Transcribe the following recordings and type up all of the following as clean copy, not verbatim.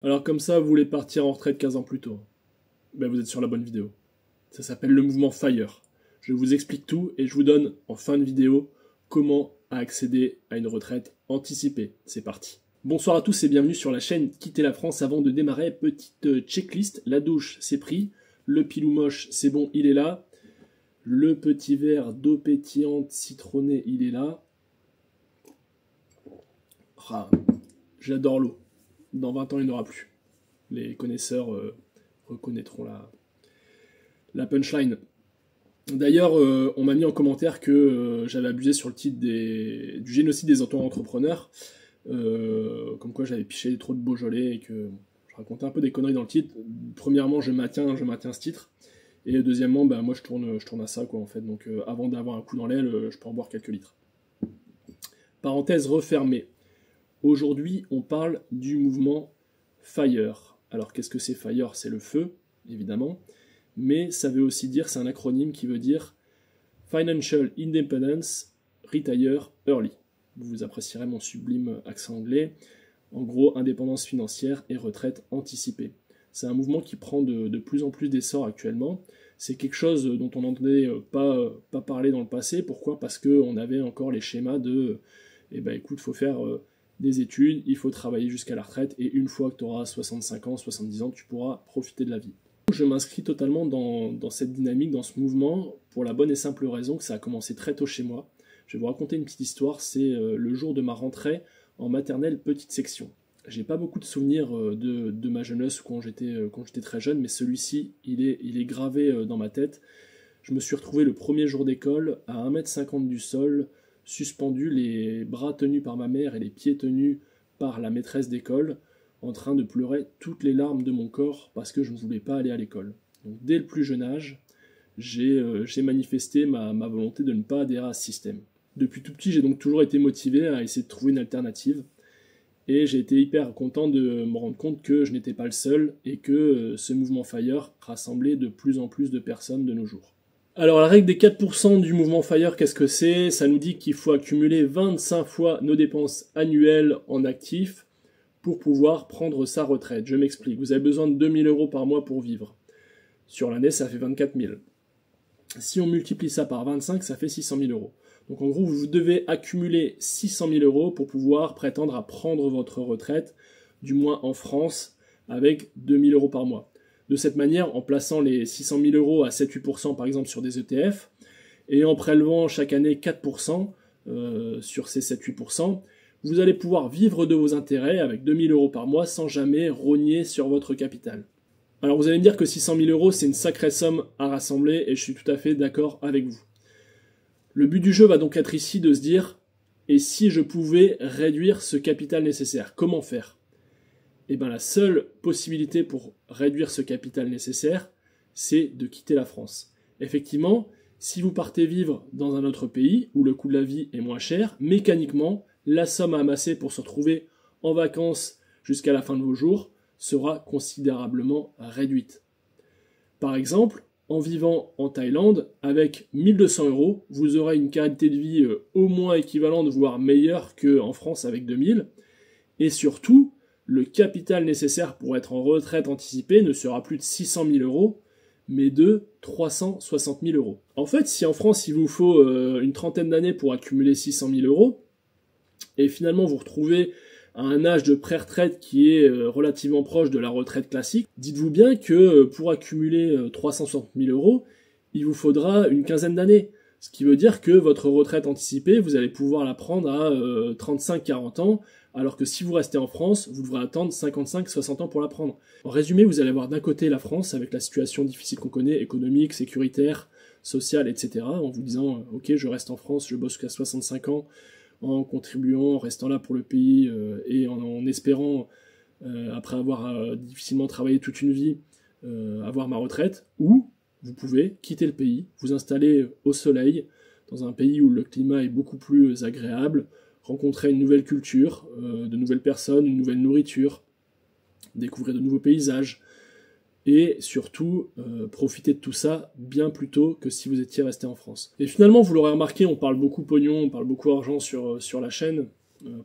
Alors comme ça, vous voulez partir en retraite 15 ans plus tôt. Ben vous êtes sur la bonne vidéo. Ça s'appelle le mouvement FIRE. Je vous explique tout et je vous donne en fin de vidéo comment accéder à une retraite anticipée. C'est parti. Bonsoir à tous et bienvenue sur la chaîne Quitter la France. Avant de démarrer, petite checklist. La douche, c'est pris. Le pilou moche, c'est bon, il est là. Le petit verre d'eau pétillante citronnée, il est là. Ah, j'adore l'eau. Dans 20 ans, il n'y en aura plus. Les connaisseurs reconnaîtront la punchline. D'ailleurs, on m'a mis en commentaire que j'avais abusé sur le titre du génocide des auto-entrepreneurs, comme quoi j'avais piché trop de Beaujolais et que je racontais un peu des conneries dans le titre. Premièrement, je maintiens ce titre, et deuxièmement, bah, moi je tourne à ça, quoi, en fait. Donc avant d'avoir un coup dans l'aile, je peux en boire quelques litres. Parenthèse refermée. Aujourd'hui, on parle du mouvement FIRE. Alors, qu'est-ce que c'est FIRE? C'est le feu, évidemment, mais ça veut aussi dire, c'est un acronyme qui veut dire Financial Independence Retire Early. Vous apprécierez mon sublime accent anglais. En gros, indépendance financière et retraite anticipée. C'est un mouvement qui prend de plus en plus d'essor actuellement. C'est quelque chose dont on n'entendait pas parler dans le passé. Pourquoi? Parce qu'on avait encore les schémas de eh ben, écoute, il faut faire des études, il faut travailler jusqu'à la retraite, et une fois que tu auras 65 ans, 70 ans, tu pourras profiter de la vie. Je m'inscris totalement dans cette dynamique, dans ce mouvement, pour la bonne et simple raison que ça a commencé très tôt chez moi. Je vais vous raconter une petite histoire, c'est le jour de ma rentrée en maternelle petite section. J'ai pas beaucoup de souvenirs de ma jeunesse ou quand j'étais très jeune, mais celui-ci, il est gravé dans ma tête. Je me suis retrouvé le premier jour d'école à 1,50 m du sol, suspendu, les bras tenus par ma mère et les pieds tenus par la maîtresse d'école, en train de pleurer toutes les larmes de mon corps parce que je ne voulais pas aller à l'école. Donc dès le plus jeune âge, j'ai manifesté ma volonté de ne pas adhérer à ce système. Depuis tout petit, j'ai donc toujours été motivé à essayer de trouver une alternative, et j'ai été hyper content de me rendre compte que je n'étais pas le seul et que ce mouvement FIRE rassemblait de plus en plus de personnes de nos jours. Alors la règle des 4% du mouvement FIRE, qu'est-ce que c'est? Ça nous dit qu'il faut accumuler 25 fois nos dépenses annuelles en actifs pour pouvoir prendre sa retraite. Je m'explique, vous avez besoin de 2 000 € par mois pour vivre. Sur l'année, ça fait 24 000. Si on multiplie ça par 25, ça fait 600 000 €. Donc en gros, vous devez accumuler 600 000 € pour pouvoir prétendre à prendre votre retraite, du moins en France, avec 2 000 € par mois. De cette manière, en plaçant les 600 000 € à 7-8% par exemple sur des ETF, et en prélevant chaque année 4% sur ces 7-8%, vous allez pouvoir vivre de vos intérêts avec 2 000 € par mois sans jamais rogner sur votre capital. Alors vous allez me dire que 600 000 € c'est une sacrée somme à rassembler, et je suis tout à fait d'accord avec vous. Le but du jeu va donc être ici de se dire, et si je pouvais réduire ce capital nécessaire, comment faire? Eh bien la seule possibilité pour réduire ce capital nécessaire, c'est de quitter la France. Effectivement, si vous partez vivre dans un autre pays où le coût de la vie est moins cher, mécaniquement, la somme à amasser pour se retrouver en vacances jusqu'à la fin de vos jours sera considérablement réduite. Par exemple, en vivant en Thaïlande, avec 1 200 €, vous aurez une qualité de vie au moins équivalente, voire meilleure qu'en France avec 2 000, et surtout, le capital nécessaire pour être en retraite anticipée ne sera plus de 600 000 €, mais de 360 000 €. En fait, si en France il vous faut une trentaine d'années pour accumuler 600 000 €, et finalement vous retrouvez à un âge de pré-retraite qui est relativement proche de la retraite classique, dites-vous bien que pour accumuler 360 000 €, il vous faudra une quinzaine d'années. Ce qui veut dire que votre retraite anticipée, vous allez pouvoir la prendre à 35-40 ans, alors que si vous restez en France, vous devrez attendre 55-60 ans pour la prendre. En résumé, vous allez avoir d'un côté la France, avec la situation difficile qu'on connaît, économique, sécuritaire, sociale, etc., en vous disant « Ok, je reste en France, je bosse jusqu'à 65 ans, en contribuant, en restant là pour le pays, et en espérant, après avoir difficilement travaillé toute une vie, avoir ma retraite, ou vous pouvez quitter le pays, vous installer au soleil, dans un pays où le climat est beaucoup plus agréable, rencontrer une nouvelle culture, de nouvelles personnes, une nouvelle nourriture, découvrir de nouveaux paysages, et surtout profiter de tout ça bien plus tôt que si vous étiez resté en France. Et finalement, vous l'aurez remarqué, on parle beaucoup pognon, on parle beaucoup argent sur la chaîne,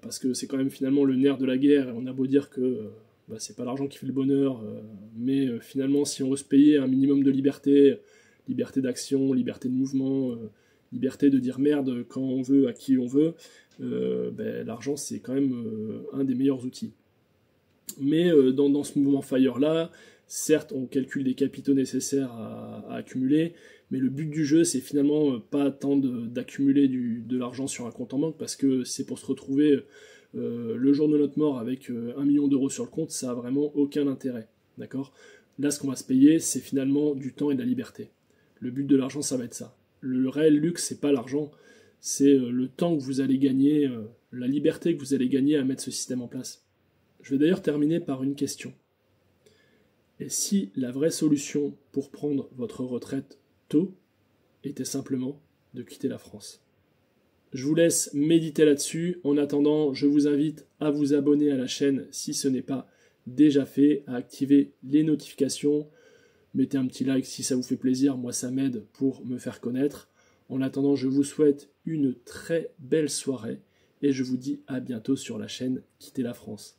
parce que c'est quand même finalement le nerf de la guerre, et on a beau dire que bah, c'est pas l'argent qui fait le bonheur, mais finalement, si on veut se payer un minimum de liberté, liberté d'action, liberté de mouvement, liberté de dire merde quand on veut, à qui on veut, ben, l'argent c'est quand même un des meilleurs outils. Mais dans ce mouvement FIRE-là, certes, on calcule des capitaux nécessaires à accumuler, mais le but du jeu, c'est finalement pas tant d'accumuler de l'argent sur un compte en banque, parce que c'est pour se retrouver le jour de notre mort avec 1 million d'euros sur le compte, ça a vraiment aucun intérêt. D'accord ? Là, ce qu'on va se payer, c'est finalement du temps et de la liberté. Le but de l'argent, ça va être ça. Le réel luxe, c'est pas l'argent, c'est le temps que vous allez gagner, la liberté que vous allez gagner à mettre ce système en place. Je vais d'ailleurs terminer par une question. Et si la vraie solution pour prendre votre retraite tôt était simplement de quitter la France? Je vous laisse méditer là-dessus. En attendant, je vous invite à vous abonner à la chaîne si ce n'est pas déjà fait, à activer les notifications. Mettez un petit like si ça vous fait plaisir, moi ça m'aide pour me faire connaître. En attendant, je vous souhaite une très belle soirée et je vous dis à bientôt sur la chaîne Quitter la France.